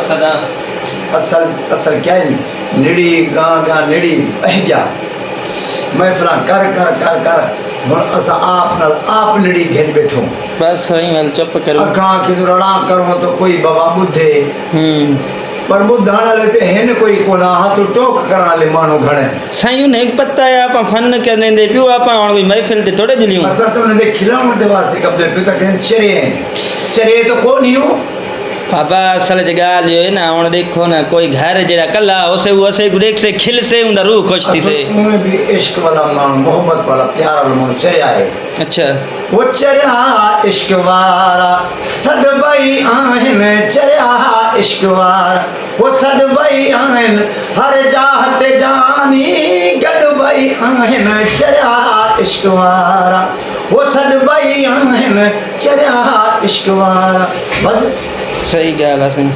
सदा असल असल क्या है निड़ी गा गा निड़ी बह गया महफिल कर कर कर कर हुन असा आप नाल आप निड़ी घेर बैठो बस सही गल चुप करो अखा कि रड़ा करो तो कोई बाबा बुद्धे पर बुद्धाण लेते हैं कोई कोना हाथ टोक करा ले मानो घणे साईं ने पता है आप फन करने दे पियो आप कोई महफिल ते थोड़े जलियो असल तो ने खिलावन दे वास्ते कब पे तक चरे चरे तो को नहीं हो बाबा असल जगह जो है ना हुन देखो ना कोई घर जेड़ा कला उसे उसे देख से खिल से उनदा रूह खुश थी से उनमें भी इश्क वाला मान मोहब्बत वाला प्यार वाला मन चरिया है अच्छा वो चरिया इश्क वारा सद बई आहिन चरिया इश्क वारा वो सद बई आहिन हर जात जानी गड बई आहिन चरिया इश्क वारा वो सद बई आहिन चरिया इश्क वारा बस सही गल है साईं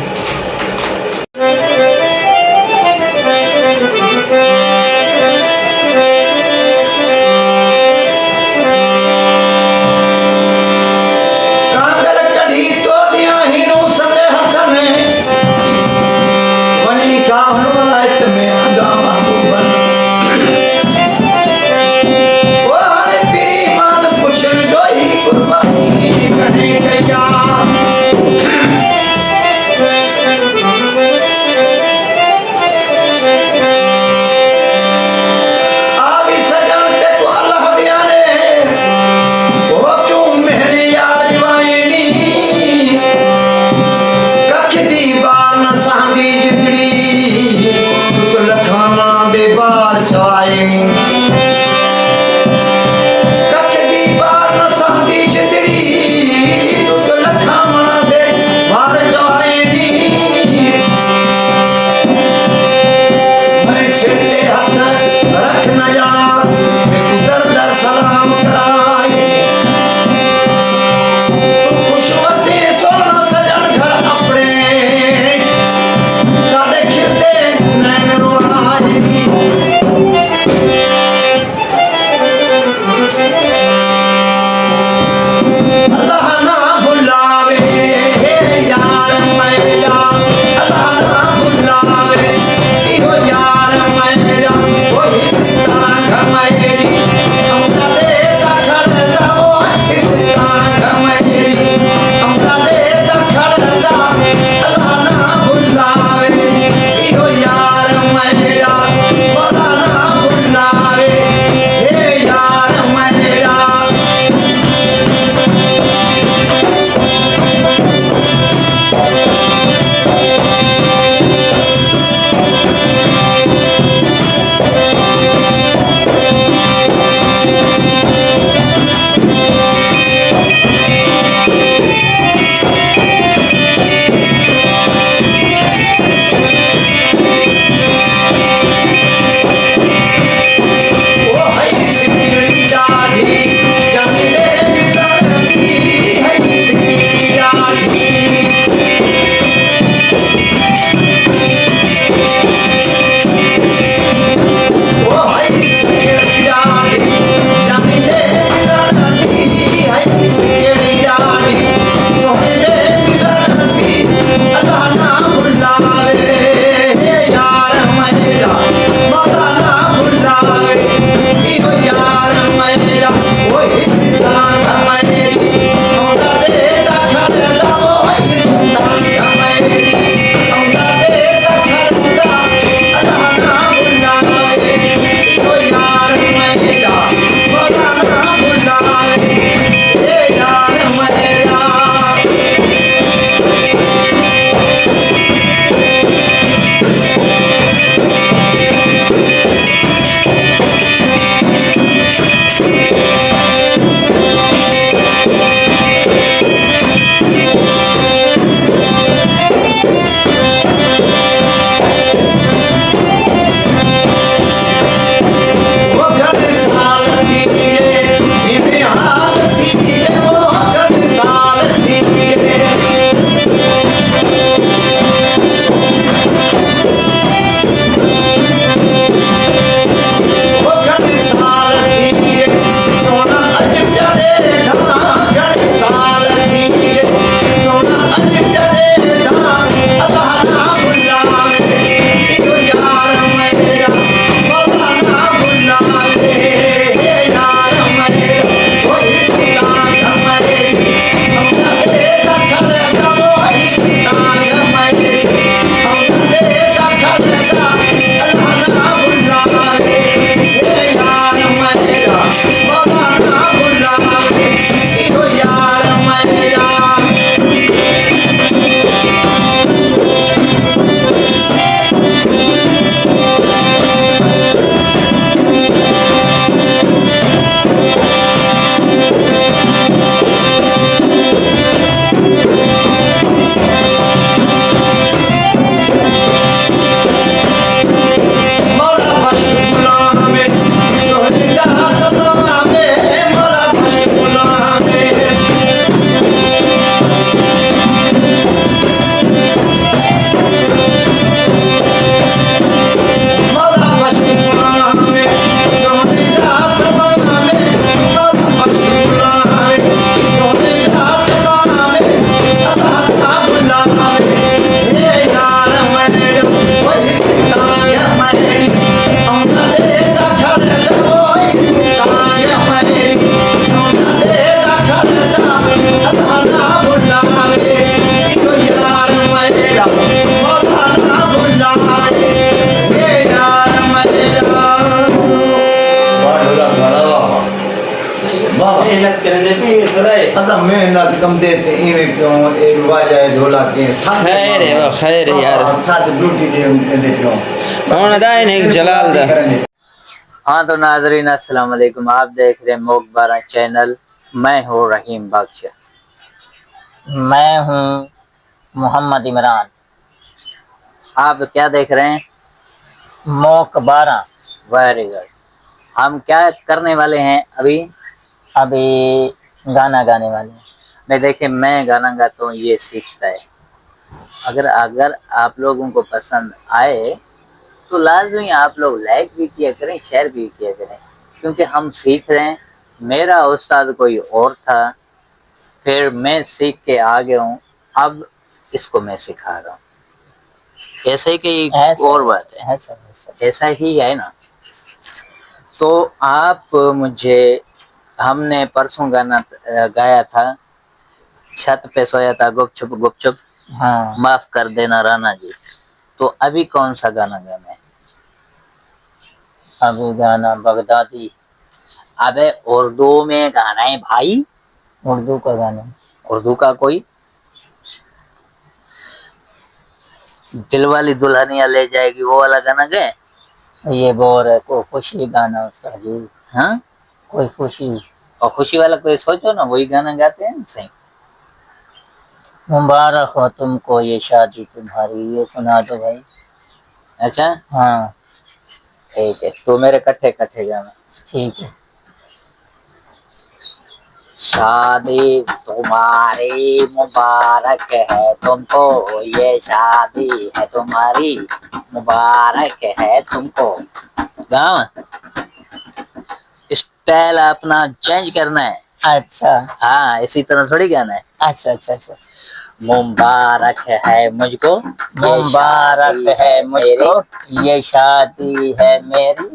सदाए अदा मेहनत कम देते इवें क्यों ए वाजा ढोला के खैर है वो खैर है यार साथ ड्यूटी दे क्यों हुन दाए ने जलाल दा हाँ तो नाजरीन अस्सलाम वालेकुम, आप देख रहे हैं मोक 12 चैनल। मैं हूँ रहीम बख्श। मैं हूँ मोहम्मद इमरान। आप क्या देख रहे हैं? मोक 12। Very good. हम क्या करने वाले हैं अभी? अभी गाना गाने वाले हैं। मैं देखिए, मैं गाना गाता हूँ, ये सीखता है। अगर अगर आप लोगों को पसंद आए तो लाजमी आप लोग लाइक भी किया करें, शेयर भी किया करें, क्योंकि हम सीख रहे हैं। मेरा उस्ताद कोई और था, फिर मैं सीख के आ गया हूँ, अब इसको मैं सिखा रहा हूँ। ऐसे ही कि और बात है, ऐसा ही है ना। तो आप मुझे, हमने परसों गाना गाया था, छत पे सोया था गुपचुप गुपचुप, हाँ। माफ कर देना राना जी। तो अभी कौन सा गाना गाना है? अभी गाना बगदादी। अबे उर्दू में गाना है भाई। उर्दू का गाना। उर्दू का कोई दिलवाली दुल्हनिया ले जाएगी वो वाला गाना गए? ये बोल रहे कोई खुशी गाना उसका जी। हाँ, कोई खुशी। और खुशी वाला कोई सोचो ना, वही गाना गाते हैं सही। मुबारक हो तुमको ये शादी तुम्हारी, ये सुना दो भाई। अच्छा हाँ ठीक है, तो मेरे कट्ठे कट्ठे गाना। ठीक है। शादी तुम्हारी मुबारक है तुमको, ये शादी है तुम्हारी मुबारक है तुमको। गाँव स्टाइल अपना चेंज करना है। अच्छा हाँ, इसी तरह थोड़ी गाना है। अच्छा अच्छा अच्छा। मुबारक है मुझको, मुबारक है मुझको, ये शादी है मेरी।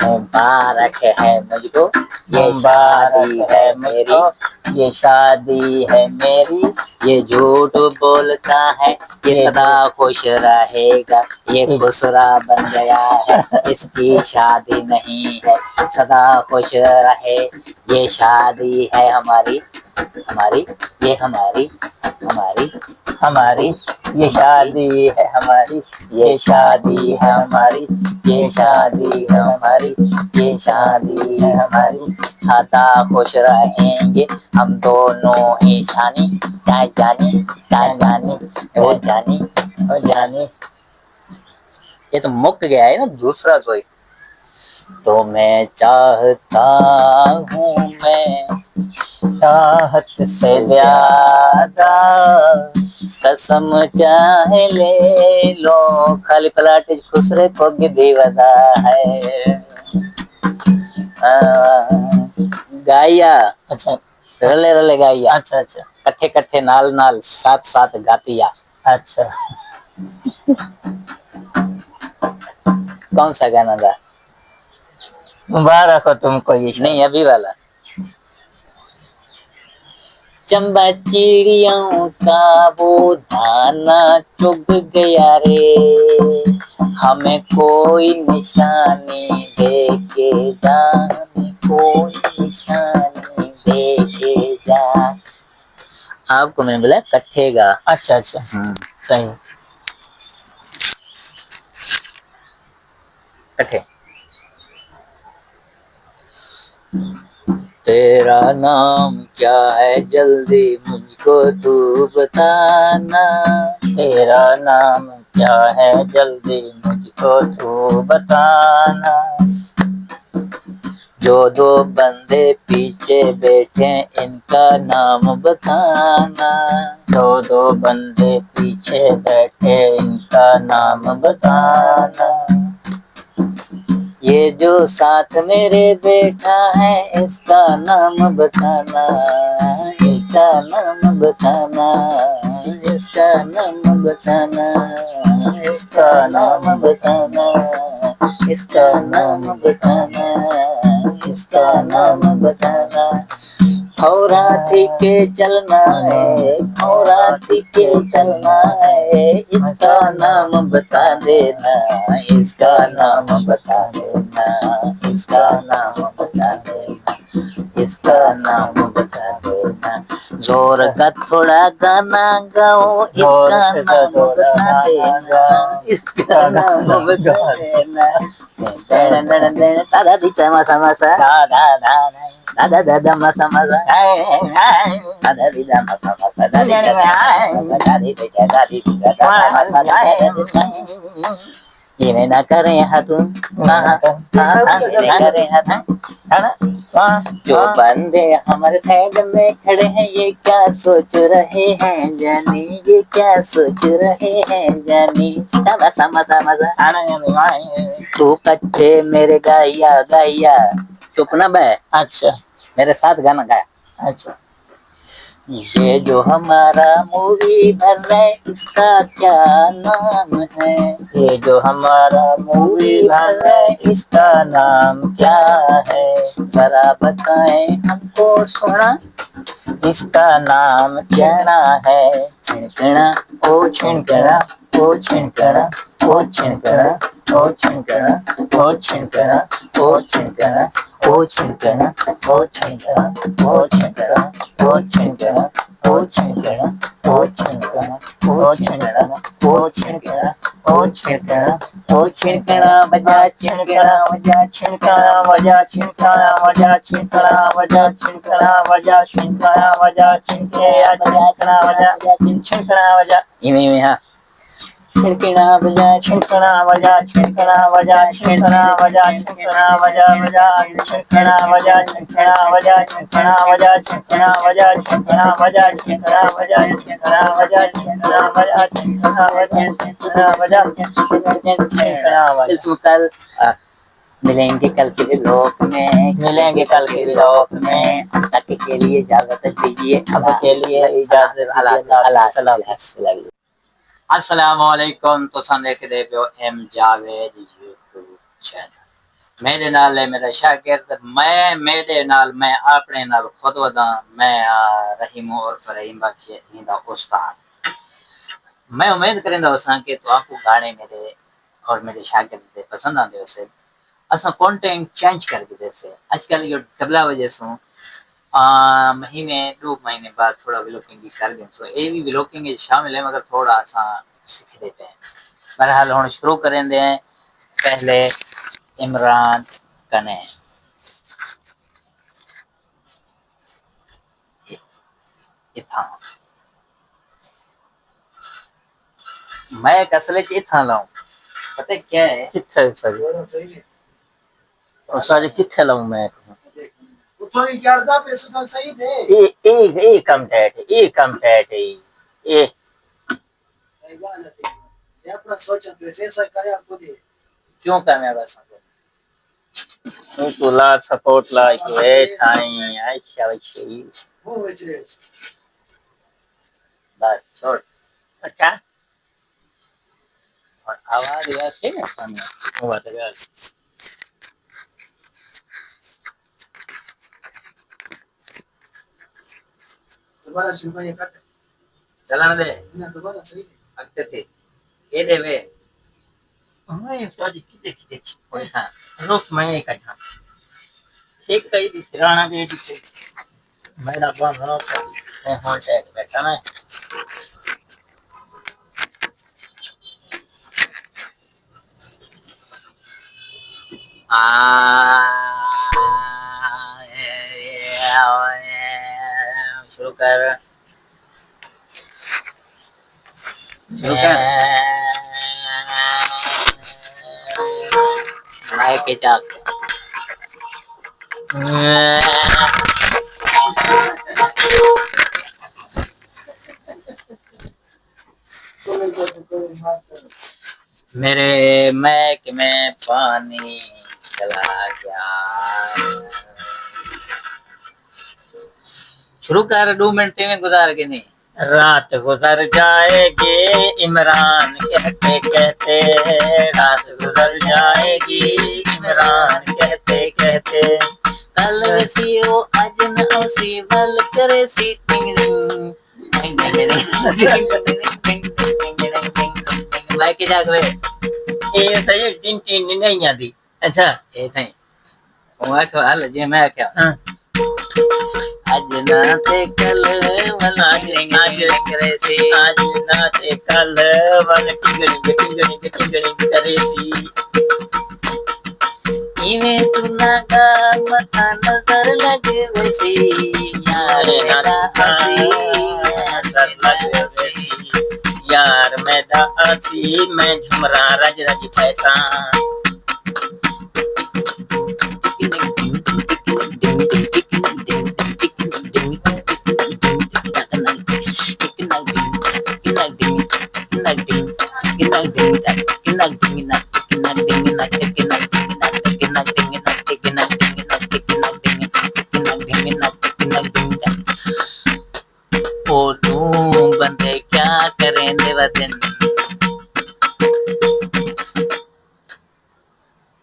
मुबारक है मुझको, ये शादी मुबारक है है मेरी। मुझको, ये शादी है मेरी। ये झूठ बोलता है, ये सदा खुश रहेगा, ये खुसरा बन गया है, इसकी शादी नहीं है, सदा खुश रहे। ये शादी है हमारी, हमारी, ये हमारी, हमारी, हमारी, ये शादी है हमारी, ये शादी है हमारी, ये शादी है हमारी, ये शादी है हमारी। सदा खुश रहेंगे हम दोनों ही जानी, क्या जानी, क्या जानी, वो जानी, वो जानी। ये तो मुक गया है ना, दूसरा कोई। तो मैं चाहता हूँ, मैं चाहत से ज्यादा कसम चाहे ले लो, खाली पलाटे खुसरे को गिद्दी वदा है। गाया। अच्छा रले रले गाया। अच्छा अच्छा कट्ठे कट्ठे नाल नाल साथ साथ गातिया। अच्छा। कौन सा गाना था? मुबारक हो तुमको ये शादी। नहीं, अभी वाला। चंबा चिड़ियों का वो दाना चुग गया रे, हमें कोई निशानी दे के जा, हमें कोई निशानी दे के जा। आपको मैंने बोला कट्ठेगा। अच्छा अच्छा सही। कट्ठे। तेरा नाम क्या है जल्दी मुझको तू बताना, तेरा नाम क्या है जल्दी मुझको तू बताना। जो दो बंदे पीछे बैठे इनका नाम बताना, दो दो बंदे पीछे बैठे इनका नाम बताना। ये जो साथ मेरे बैठा है इसका नाम बताना, इसका नाम बताना, इसका नाम बताना, इसका नाम बताना, इसका नाम बताना, इसका नाम बताना। खौरा थी के चलना है, खौरा थी के चलना है, इसका नाम बता देना, इसका नाम बता देना, इसका नाम बता देना, इसका नाम बता देना। जोर का थोड़ा गाना गाओ, इसका नाम बता देना, इसका नाम बता देना। दादा दी चमा समसा, दादा दादा मसा मसा, दादा दी दा मसा मसा, दादी ये मैं ना करें हाथों, करें हाथों। जो बंदे हमारे साइड में खड़े हैं ये क्या सोच रहे हैं जानी, ये क्या सोच रहे हैं जानी। समसा मसा मसा, तू कट्ठे मेरे गाया गाया, चुप ना बे। अच्छा, मेरे साथ गाना गाया। अच्छा, ये जो हमारा मूवी भर है इसका क्या नाम है, ये जो हमारा मूवी भर है इसका नाम क्या है, जरा बताएं हमको सुना, इसका नाम क्या है। छिनकना ओ छिनकना, ओ छिनकना, ओ छिनकना, ओ छिनकना, ओ छिनकना, ओ छिनकना, ओ छिनकना, ओ छिनकना, ओ छिनकना, ओ छिनकना, ओ छिनकना, ओ छिनकना, ओ छिनकना, ओ छिनकना, ओ छिनकना, ओ छिनकना, बजा छिनकना, बजा छिनकना, बजा छिनकना, बजा छिनकना, बजा छिनकना, बजा छिनकना, बजा छिनकना, बजा छिनकना, बजा इमे हाँ। छिनकना बजा छिनकना बजा छिनकना बजा छिनकना बजा छिनकना बजा बजा छिनकना बजा छिनकना बजा छिनकना बजा छिनकना बजा छिनकना बजा छिनकना बजा छिनकना बजा छिनकना बजा छिनकना बजा छिनकना बजा कल मिलेंगे कल के लोक में, मिलेंगे कल के लोक में, तक के लिए इजाजत दीजिए, अब के लिए इजाजत अल्लाह। अस्सलामुअलैकुम, तुसां देखदे पियो एम जावेद यूट्यूब चैनल। मेरे नाल है मेरा शागिर्द, मैं मेरे नाल मैं अपने नाल खुद वदा, मैं रहीम और रहीम बख्श इंदा उस्ताद। मैं उम्मीद करेंदा उसां कि तो आपको गाने मेरे और मेरे शागिर्द दे पसंद आंदे उसे असा कंटेंट चेंज करके देसे। आजकल यो तबला वजह से महीने 2 महीने बाद थोड़ा व्लॉगिंग भी कर दें, तो ये भी व्लॉगिंग शामिल है मगर थोड़ा सा सीख देते हैं। बहरहाल हम शुरू करें दे पहले इमरान कने इथा मैं कसले च इथा लाऊं, पता क्या है किथे सही और सारे किथे लाऊं मैं उठो ही करदा पे सुन सही दे ए कम टैट ए कम टैट ए भाई बात है ये अपना सोच पे से सही करे आपको दे क्यों कामयाब है तो तुला सपोर्ट लाइक वे थाई आयशा वशी वो वजह बस छोड़। अच्छा और आवाज ऐसे ना सामने वो बात है दोबारा शुरू ये कर चलन दे ना दोबारा सही अगते थे ये देवे मैं साजी किते किते कोई था रुक मैं एक अच्छा ठीक कही दी राणा भी दी मेरा बंद ना मैं होल टैग बैठा ना शुरू कर शुरू कर माइक के चाक मेरे मैक में पानी चला गया। शुरू कर 2 मिनट में गुजार के नहीं रात गुजर जाएगी इमरान कहते कहते रात गुजर जाएगी इमरान कहते कहते कल वसीओ आज न ओसी बल करे सीटिंग माइक के जाग वे ये सही टिन टिन नहीं आती अच्छा ए थई ओ आके हाल जे मैं क्या हां आज ना ते कल वाला टिंग टिंग करे सी आज ना ते कल वल टिंगड़ी करे सी इवे तू लगा मथा नजर लगे वैसी यार मेरा हसी यार मैदा आसी मैं झुमरा रज रज पैसा बंदे क्या करें दिन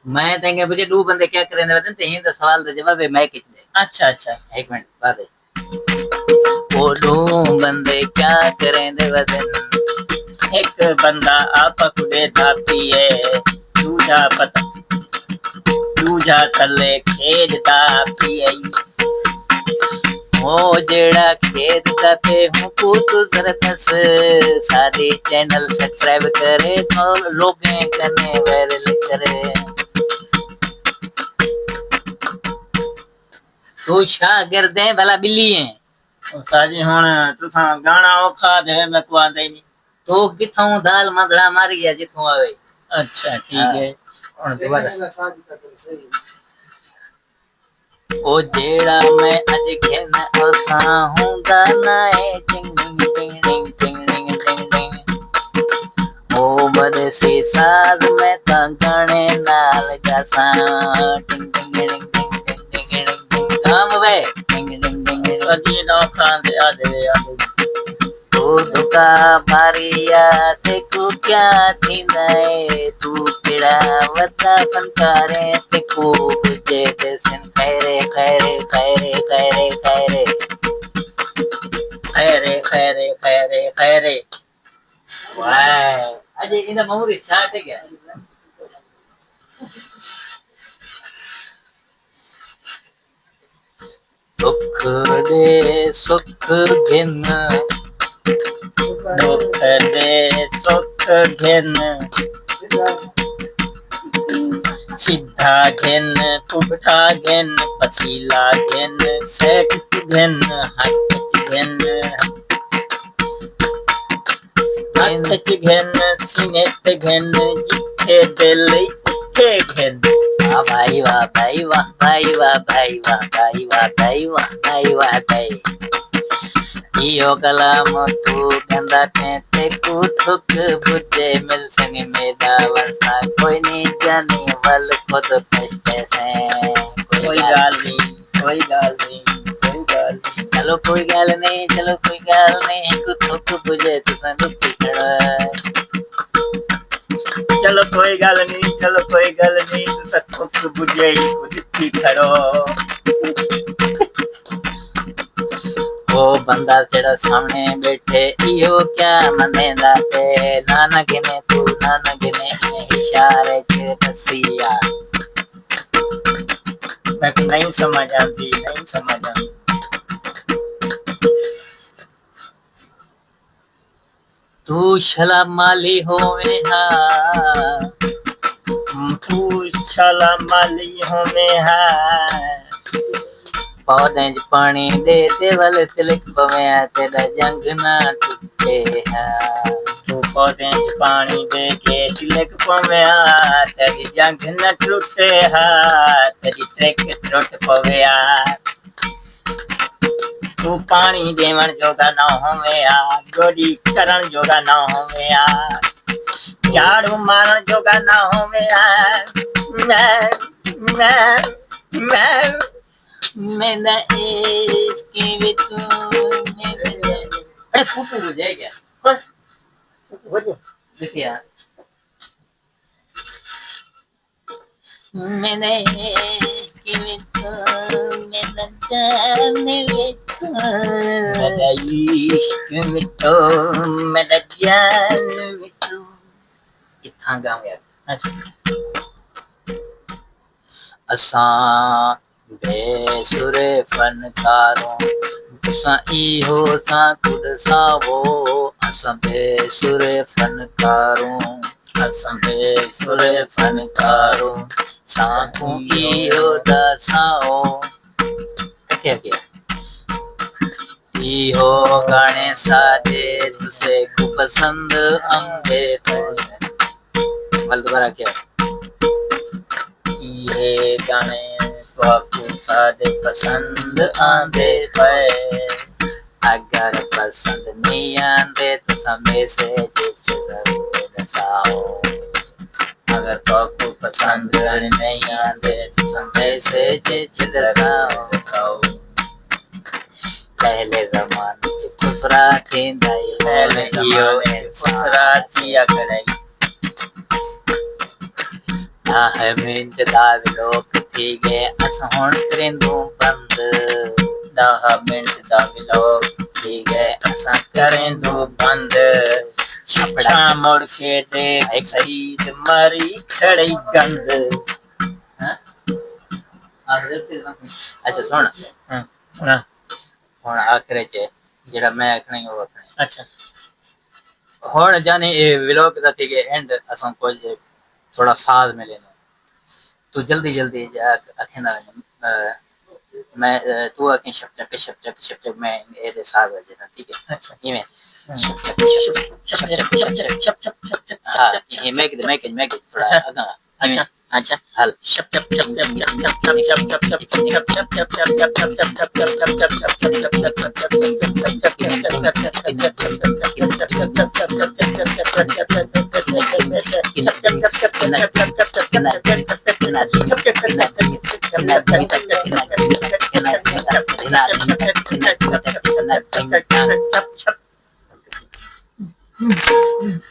मैं देंगे मुझे दो बंदे क्या करें दिन ते हिंद सवाल दे जवाब मैं किच दे अच्छा अच्छा एक मिनट बाद वो दो बंदे क्या करें दिन एक बंदा आप कुड़े धापी है दूजा थले खेद धापी है ओ जेड़ा खेत का पे हूँ को तो जरा दस सारे चैनल सब्सक्राइब करे तो लोगें कने वायरल करे तो शागिर्दे भला बिल्ली है साजी हुन तुसा गाना औखा दे मैं को आंदे नहीं तो किथों दाल मदड़ा मारी है जिथों आवे अच्छा ठीक है और दोबारा मैं साथ ही कर सही ओ जेड़ा मैं अज घेन ओसा हूं गाना है टिंग टिंग टिंग टिंग टिंग टिंग टिंग ओ बदे से साल में ता गाने नाल गासा टिंग टिंग टिंग टिंग टिंग टिंग काम वे टिंग टिंग टिंग साजी ना खान दे आ दे तू दुका मारिया ते को क्या थी नए तू केड़ा वता फनकारे ते को बुझे ते सिन खैरे खैरे खैरे खैरे खैरे खैरे खैरे खैरे खैरे वाह अजे इंदा महुरी स्टार्ट है क्या दुख दे सुख घिन दुख दे सुख घिन सीधा घिन पुठा घिन पसीला घिन सेठ घिन हथ घिन हथ घिन सिनेट घिन जिथे दिल उठे घिन वाह भाई वाह भाई वाह भाई वाह भाई वाह भाई वाह भाई वाह भाई वाह भाई इयो कलाम तू गंदा ते को ठुक बुझे मिल संग मेरा वसा कोई नहीं जाने वल खुद पछते से कोई गाल नहीं कोई गाल नहीं कोई गाल नहीं चलो कोई गाल नहीं चलो कोई गाल नहीं को ठुक बुझे तू संग की खड़ा चलो कोई गल नहीं चलो कोई गल नहीं तू सब कुछ बुझे खुद ही खड़ो वो बंदा तेरा सामने बैठे इहो क्या मनेंदा ते नाना गिने तू नाना गिने इशारे के दसिया मैं को नहीं समझ आती नहीं समझ आती तू शला माली होवे हा तू शाला माली हमें है पौधे च पानी दे ते वल तिलक पवे तेरा जंग ना टूटे हा तू पौधे च पानी दे के तिलक पवया तेरी जंग न टूटे हा तेरी ट्रैक टूट पवया तू पानी देवन जोगा न होवया गोडी करण जोगा न होवया झाड़ू मारण जोगा न होवया मैं मेरा इश्क भी तू मेरे अरे फूफू हो जाए क्या देखिए मैंने इश्क भी तू मेरा जान भी तू मेरा इश्क में तो मेरा जान में तो इतना गाँव यार अच्छा असा बेसुरे फनकारों तुसा इहो सा कुड सावो असां बेसुरे फनकारों असां बेसुरे फनकारों साकू इहो दसाओ क्या किया इहो गाने साजे तुसे को पसंद आंदे तो बल दोबारा क्या ये गाने आपको सारे पसंद आंदे पे अगर पसंद नहीं आंदे तो समय से जरूर दसाओ अगर आपको पसंद नहीं आंदे तो समय से दसाओ पहले जमाने च खुसरा थींदा पहले इहो खुसरा थिया करे 10 मिनट दा लोक थी गए असां हुण करेंदू बंद 10 मिनट दा व्लॉग थी गए असां करेंदू बंद छपड़ा मुड़ के देख सईद मरी खड़ी गंद अच्छा सुन सुना हुण आखिर च जेड़ा मैं आखना ही वो आखना अच्छा हुण जाने ये व्लॉग दा थी गए एंड असां कुछ थोड़ा साथ में लेना तू जल्दी जल्दी आखना मैं तू आके शप चक मैं ये साथ हो जाना ठीक है अच्छा ये मैं शप चक हाँ ये मैं थोड़ा आगा अच्छा अच्छा हल शप चप चप चप चप चप चप चप चप चप